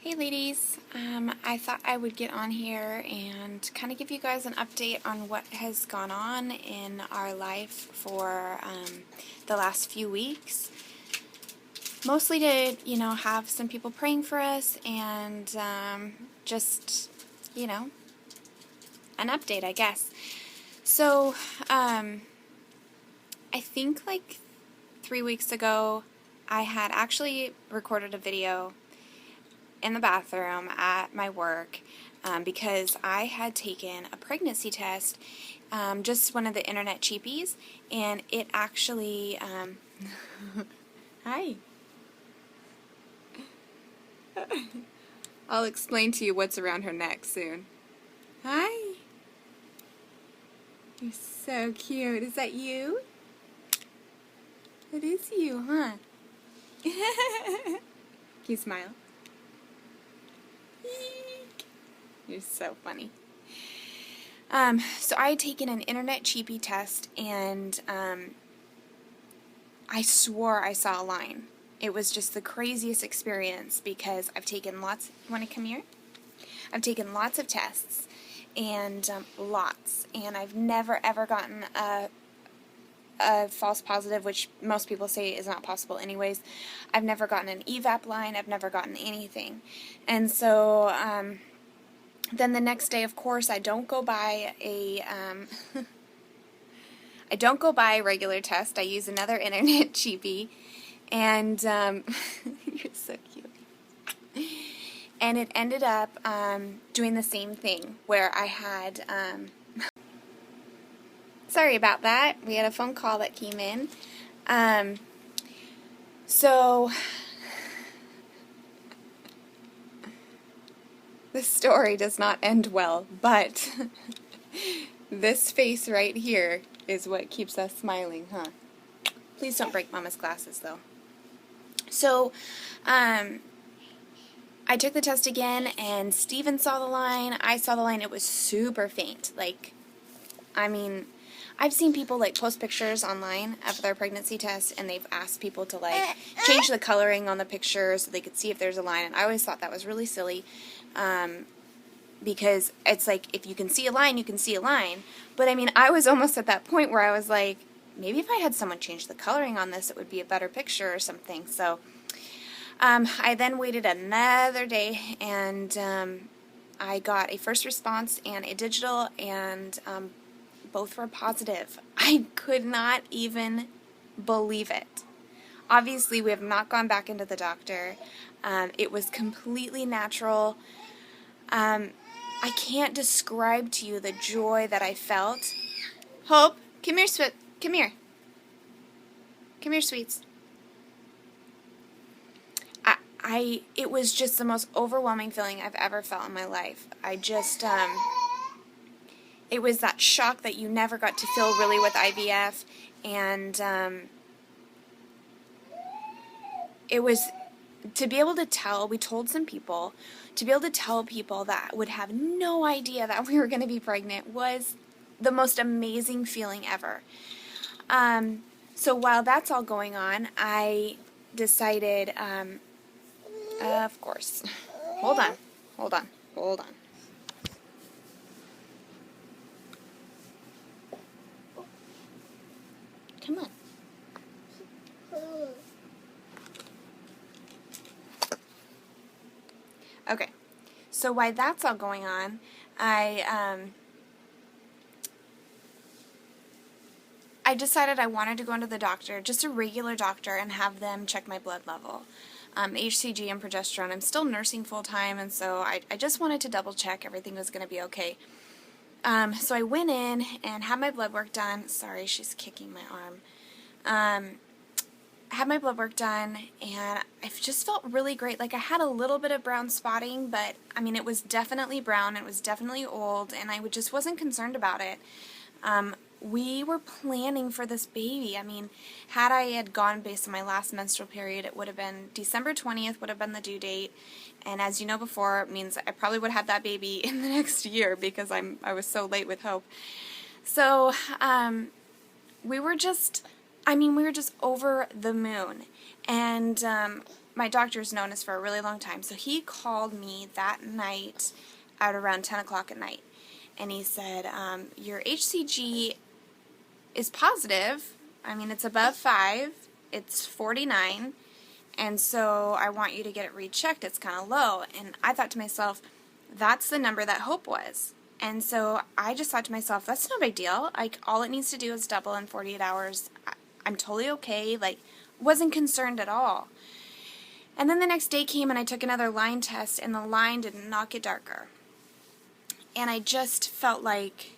Hey ladies, I thought I would get on here and kind of give you guys an update on what has gone on in our life for the last few weeks. Mostly to, have some people praying for us and just, an update, I guess. So, I think like 3 weeks ago, I had actually recorded a video in the bathroom at my work because I had taken a pregnancy test, just one of the internet cheapies, and it actually, hi. I'll explain to you what's around her neck soon. Hi. You're so cute. Is that you? It is you, huh? Can you smile? You're so funny. So I had taken an internet cheapie test, and I swore I saw a line. It was just the craziest experience because I've taken lots. You want to come here? I've taken lots of tests, and lots, and I've never ever gotten a false positive, which most people say is not possible anyways. I've never gotten an evap line. I've never gotten anything, and so then the next day, of course, I don't go by a I don't go by a regular test. I use another internet cheapie, and you're so cute. And it ended up doing the same thing where I had. Sorry about that. We had a phone call that came in. So the story does not end well, but this face right here is what keeps us smiling, huh? Please don't break Mama's glasses, though. So, I took the test again, and Steven saw the line. I saw the line. It was super faint. I've seen people post pictures online of their pregnancy test, and they've asked people to change the coloring on the picture so they could see if there's a line. And I always thought that was really silly, because it's if you can see a line, you can see a line. But I was almost at that point where I was like, maybe if I had someone change the coloring on this, it would be a better picture or something. So I then waited another day, and I got a first response and a digital, and both were positive. I could not even believe it. Obviously, we have not gone back into the doctor. It was completely natural. I can't describe to you the joy that I felt. Hope, come here, come here. Come here, sweets. It was just the most overwhelming feeling I've ever felt in my life. It was that shock that you never got to feel really with IVF, and it was to be able to tell, we told some people, to be able to tell people that would have no idea that we were going to be pregnant was the most amazing feeling ever. So while that's all going on, I decided, of course, hold on. Come on. Okay, so while that's all going on, I decided I wanted to go into the doctor, just a regular doctor, and have them check my blood level. HCG and progesterone. I'm still nursing full-time, and so I just wanted to double-check everything was going to be okay. So I went in and had my blood work done. Sorry, she's kicking my arm. Had my blood work done, and I just felt really great. I had a little bit of brown spotting, but it was definitely brown. It was definitely old, and I just wasn't concerned about it. We were planning for this baby. Had I had gone based on my last menstrual period, it would have been December 20th would have been the due date, and as you know before, it means I probably would have that baby in the next year because I was so late with Hope. So we were just over the moon, and my doctor's known us for a really long time, so he called me that night at around 10 o'clock at night, and he said, your HCG is positive. I mean, it's above 5. It's 49, and so I want you to get it rechecked. It's kind of low. And I thought to myself, that's the number that Hope was. And so I just thought to myself, that's no big deal. Like, all it needs to do is double in 48 hours. I'm totally okay. Like, wasn't concerned at all. And then the next day came and I took another line test, and the line did not get darker. And I just felt like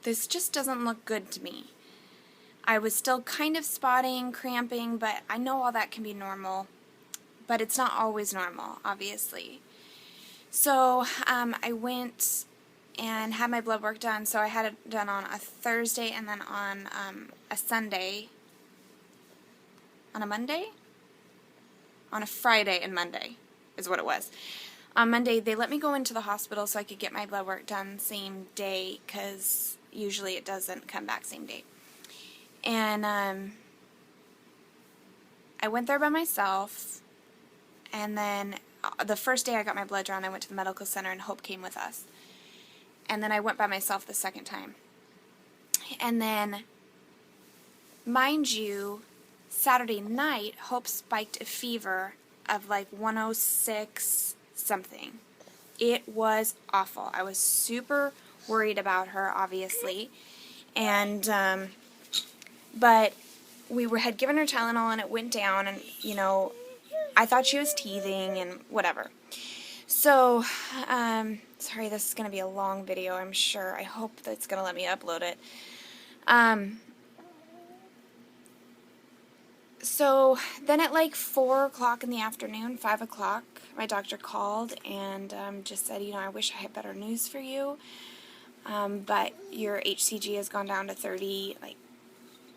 this just doesn't look good to me. I was still kind of spotting, cramping, but I know all that can be normal. But it's not always normal, obviously. So I went and had my blood work done. So I had it done on a Thursday and then on a Sunday. On a Monday? On a Friday and Monday is what it was. On Monday, they let me go into the hospital so I could get my blood work done same day, because usually it doesn't come back same day. And I went there by myself, and then the first day I got my blood drawn, I went to the medical center, and Hope came with us. And then I went by myself the second time. And then, mind you, Saturday night, Hope spiked a fever of like 106 something. It was awful. I was super worried about her, obviously. And but we had given her Tylenol and it went down, and you know, I thought she was teething and whatever. So, sorry, this is going to be a long video, I'm sure. I hope that's going to let me upload it. So then at like 4 o'clock in the afternoon, 5 o'clock, my doctor called and just said, you know, I wish I had better news for you, but your HCG has gone down to 30, like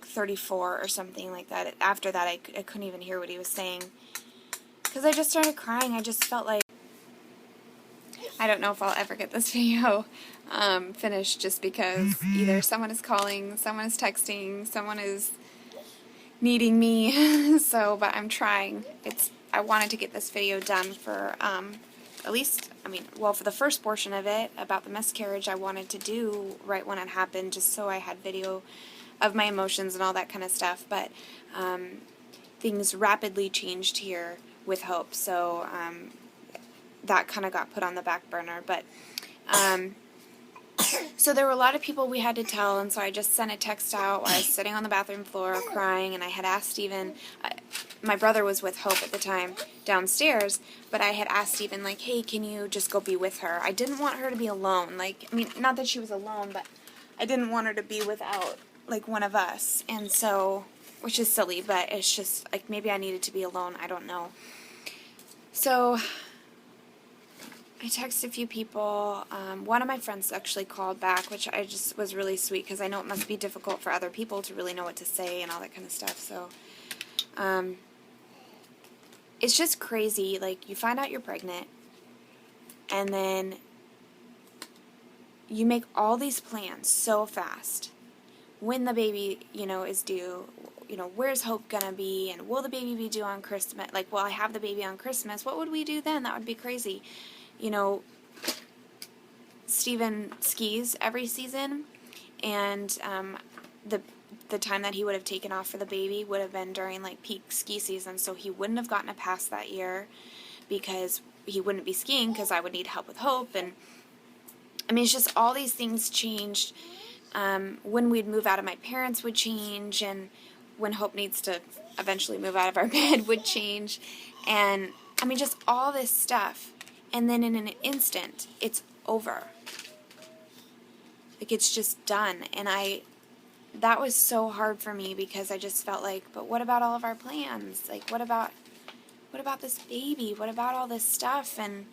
34 or something like that. After that, I couldn't even hear what he was saying, because I just started crying. I just felt like, I don't know if I'll ever get this video finished, just because either someone is calling, someone is texting, someone is needing me, so, but I'm trying. I wanted to get this video done for, at least, I mean, well, for the first portion of it, about the miscarriage, I wanted to do right when it happened, just so I had video of my emotions and all that kind of stuff, but things rapidly changed here with Hope, so that kind of got put on the back burner, but so there were a lot of people we had to tell, and so I just sent a text out while I was sitting on the bathroom floor crying, and I had asked Stephen, my brother was with Hope at the time downstairs, but I had asked Stephen, like, hey, can you just go be with her? I didn't want her to be alone, like, I mean, not that she was alone, but I didn't want her to be without, like, one of us, and so, which is silly, but it's just, like, maybe I needed to be alone, I don't know. So I texted a few people. One of my friends actually called back, which I just was really sweet, because I know it must be difficult for other people to really know what to say and all that kind of stuff. So it's just crazy. Like, you find out you're pregnant, and then you make all these plans so fast. When the baby, you know, is due, you know, where's Hope gonna be, and will the baby be due on Christmas? Like, will I have the baby on Christmas? What would we do then? That would be crazy. You know, Stephen skis every season, and the time that he would have taken off for the baby would have been during like peak ski season, so he wouldn't have gotten a pass that year because he wouldn't be skiing, because I would need help with Hope. And I mean, it's just all these things changed. When we'd move out of my parents would change, and when Hope needs to eventually move out of our bed would change, and I mean, just all this stuff. And then in an instant, it's over. Like, it's just done. And that was so hard for me, because I just felt like, but what about all of our plans? Like, what about this baby? What about all this stuff? And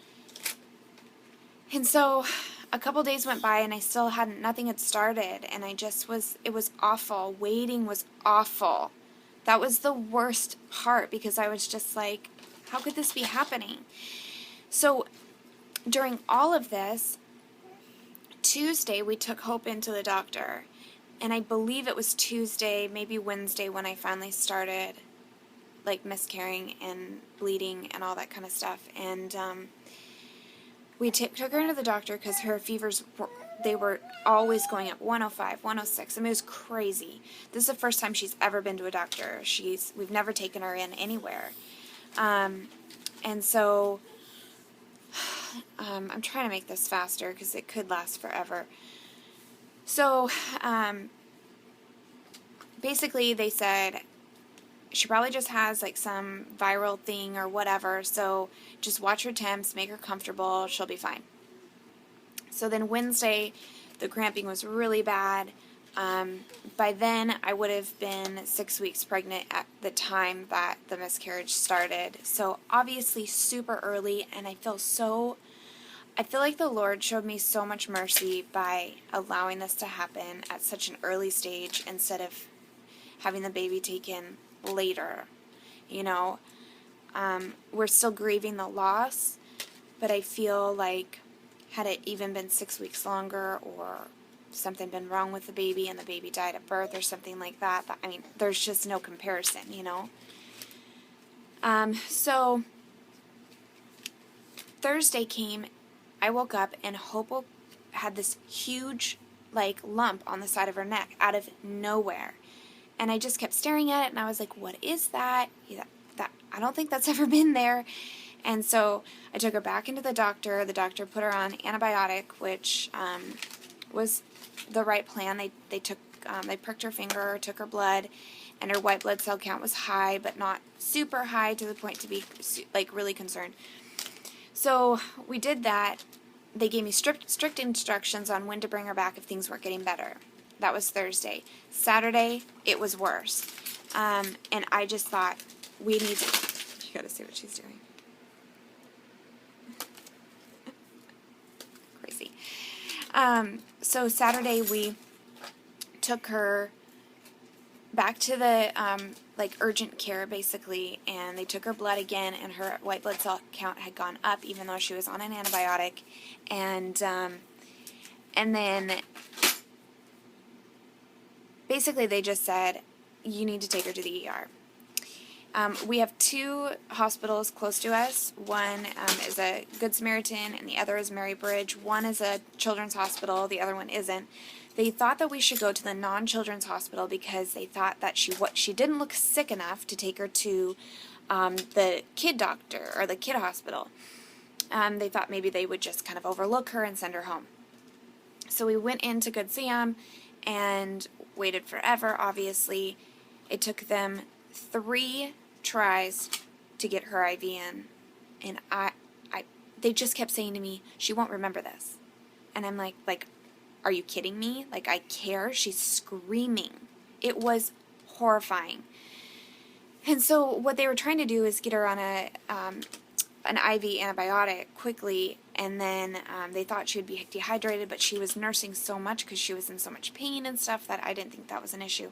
so a couple days went by, and I still nothing had started, and it was awful. Waiting was awful. That was the worst part, because I was just like, how could this be happening? So during all of this, Tuesday we took Hope into the doctor, and I believe it was Tuesday, maybe Wednesday, when I finally started like miscarrying and bleeding and all that kind of stuff. And we took her into the doctor because her fevers they were always going up, 105, 106. I mean, it was crazy. This is the first time she's ever been to a doctor. We've never taken her in anywhere. And so I'm trying to make this faster because it could last forever. So basically they said she probably just has like some viral thing or whatever, so just watch her temps, make her comfortable, she'll be fine. So then Wednesday, the cramping was really bad. By then, I would have been 6 weeks pregnant at the time that the miscarriage started. So obviously super early, and I feel like the Lord showed me so much mercy by allowing this to happen at such an early stage instead of having the baby taken later. You know, we're still grieving the loss, but I feel like had it even been 6 weeks longer or something been wrong with the baby and the baby died at birth or something like that, I mean, there's just no comparison, you know. So Thursday came, I woke up and Hope had this huge like lump on the side of her neck out of nowhere. And I just kept staring at it and I was like, what is that? That I don't think that's ever been there. And so I took her back into the doctor. The doctor put her on antibiotic, which was the right plan. They pricked her finger, took her blood, and her white blood cell count was high, but not super high to the point to be like really concerned. So we did that. They gave me strict instructions on when to bring her back if things weren't getting better. That was Thursday. Saturday, it was worse. And I just thought, we need to... You gotta see what she's doing. Crazy. So Saturday, we took her back to the, like, urgent care, basically, and they took her blood again, and her white blood cell count had gone up, even though she was on an antibiotic. And then... basically, they just said, you need to take her to the ER. We have 2 hospitals close to us. One is a Good Samaritan, and the other is Mary Bridge. One is a children's hospital. The other one isn't. They thought that we should go to the non-children's hospital because they thought that she didn't look sick enough to take her to the kid doctor or the kid hospital. They thought maybe they would just kind of overlook her and send her home. So we went into Good Sam and waited forever, obviously. It took them 3 tries to get her IV in, and they just kept saying to me, she won't remember this. And I'm like, are you kidding me? Like, I care? She's screaming. It was horrifying. And so what they were trying to do is get her on an IV antibiotic quickly, and then they thought she would be dehydrated, but she was nursing so much because she was in so much pain and stuff that I didn't think that was an issue.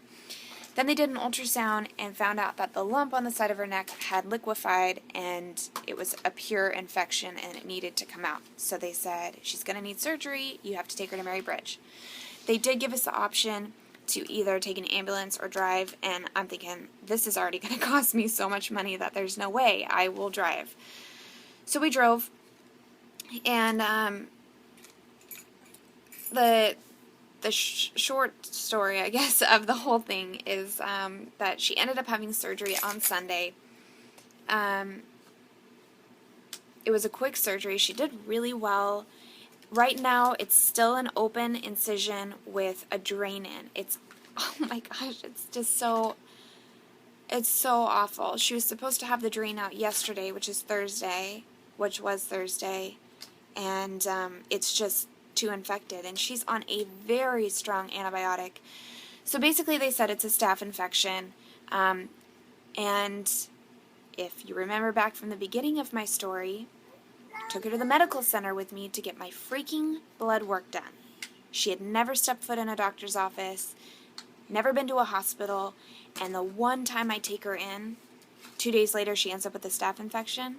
Then they did an ultrasound and found out that the lump on the side of her neck had liquefied and it was a pure infection and it needed to come out. So they said, she's going to need surgery, you have to take her to Mary Bridge. They did give us the option to either take an ambulance or drive, and I'm thinking, this is already going to cost me so much money that there's no way I will drive. So we drove, and the short story, I guess, of the whole thing is that she ended up having surgery on Sunday. It was a quick surgery. She did really well. Right now, it's still an open incision with a drain in. It's, oh my gosh, it's just so, it's so awful. She was supposed to have the drain out yesterday, which was Thursday, and it's just too infected, and she's on a very strong antibiotic. So basically they said it's a staph infection, and if you remember back from the beginning of my story, took her to the medical center with me to get my freaking blood work done. She had never stepped foot in a doctor's office, never been to a hospital, and the one time I take her in, 2 days later she ends up with a staph infection.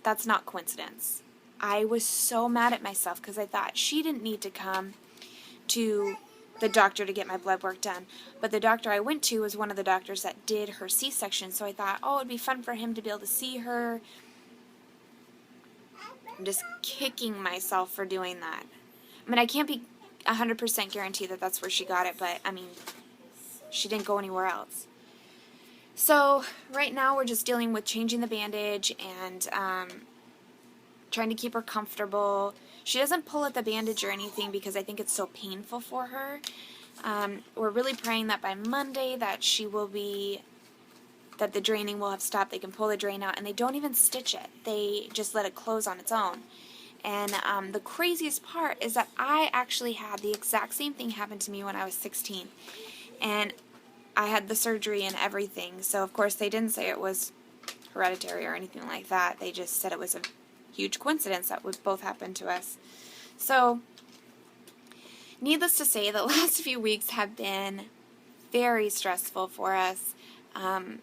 That's not coincidence. I was so mad at myself because I thought she didn't need to come to the doctor to get my blood work done. But the doctor I went to was one of the doctors that did her C-section, so I thought, oh, it'd be fun for him to be able to see her. I'm just kicking myself for doing that. I mean, I can't be 100% guaranteed that that's where she got it, but, I mean, she didn't go anywhere else. So, right now we're just dealing with changing the bandage and trying to keep her comfortable. She doesn't pull at the bandage or anything because I think it's so painful for her. We're really praying that by Monday that that the draining will have stopped. They can pull the drain out, and they don't even stitch it. They just let it close on its own. And the craziest part is that I actually had the exact same thing happen to me when I was 16. And I had the surgery and everything. So, of course, they didn't say it was hereditary or anything like that. They just said it was a huge coincidence that would both happen to us. So, needless to say, the last few weeks have been very stressful for us and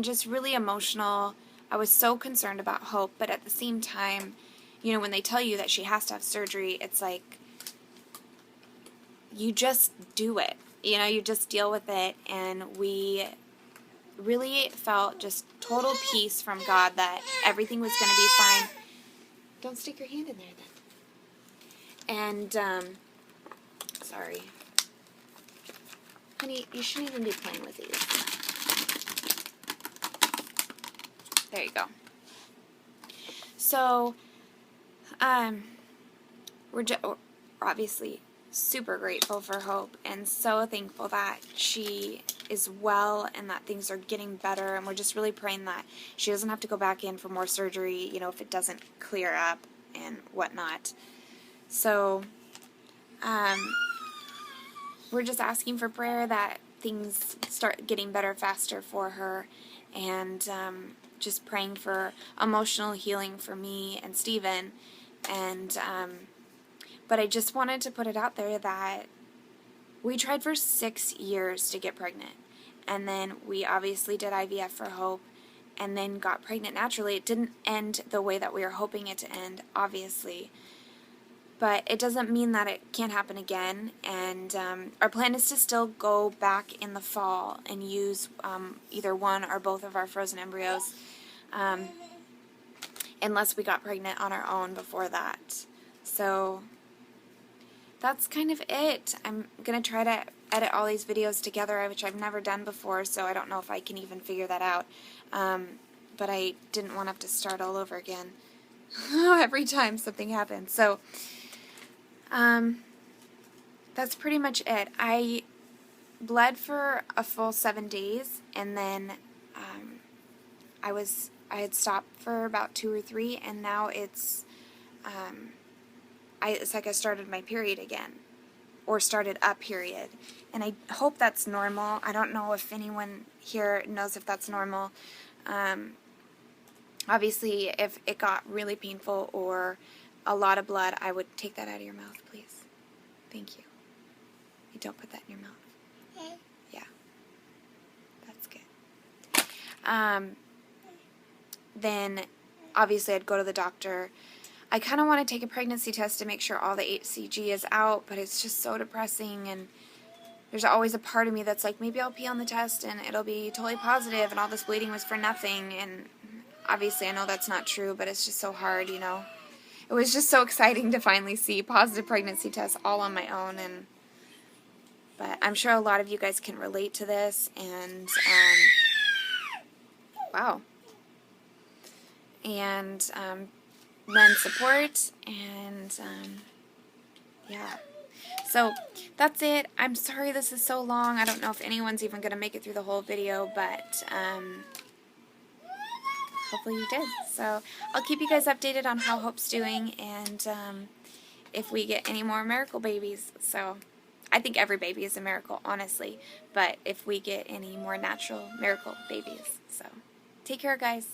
just really emotional. I was so concerned about Hope, but at the same time, you know, when they tell you that she has to have surgery, it's like you just do it. You know, you just deal with it, and we really felt just total peace from God that everything was going to be fine. Don't stick your hand in there then. And, sorry. Honey, you shouldn't even be playing with these. There you go. So, we're obviously super grateful for Hope and so thankful that she is well and that things are getting better, and we're just really praying that she doesn't have to go back in for more surgery, you know, if it doesn't clear up and whatnot. So we're just asking for prayer that things start getting better faster for her, and just praying for emotional healing for me and Steven. And but I just wanted to put it out there that we tried for 6 years to get pregnant. And then we obviously did IVF for Hope and then got pregnant naturally. It didn't end the way that we were hoping it to end, obviously. But it doesn't mean that it can't happen again. And our plan is to still go back in the fall and use either one or both of our frozen embryos, unless we got pregnant on our own before that. So that's kind of it. I'm going to try to edit all these videos together, which I've never done before, so I don't know if I can even figure that out. But I didn't want to have to start all over again every time something happens. So that's pretty much it. I bled for a full 7 days, and then I had stopped for about 2 or 3, and now it's like I started my period again, or started a period, and I hope that's normal. I don't know if anyone here knows if that's normal. Obviously, if it got really painful or a lot of blood, I would take that out of your mouth, please. Thank you. You don't put that in your mouth. Okay. Yeah. That's good. Then, obviously, I'd go to the doctor. I kind of want to take a pregnancy test to make sure all the HCG is out, but it's just so depressing, and there's always a part of me that's like, maybe I'll pee on the test and it'll be totally positive and all this bleeding was for nothing, and obviously I know that's not true, but it's just so hard, you know. It was just so exciting to finally see positive pregnancy tests all on my own, but I'm sure a lot of you guys can relate to this, and wow. And lend support, and yeah. So that's it. I'm sorry this is so long. I don't know if anyone's even going to make it through the whole video, but hopefully you did. So I'll keep you guys updated on how Hope's doing, and if we get any more miracle babies. So I think every baby is a miracle, honestly, but if we get any more natural miracle babies. So take care, guys.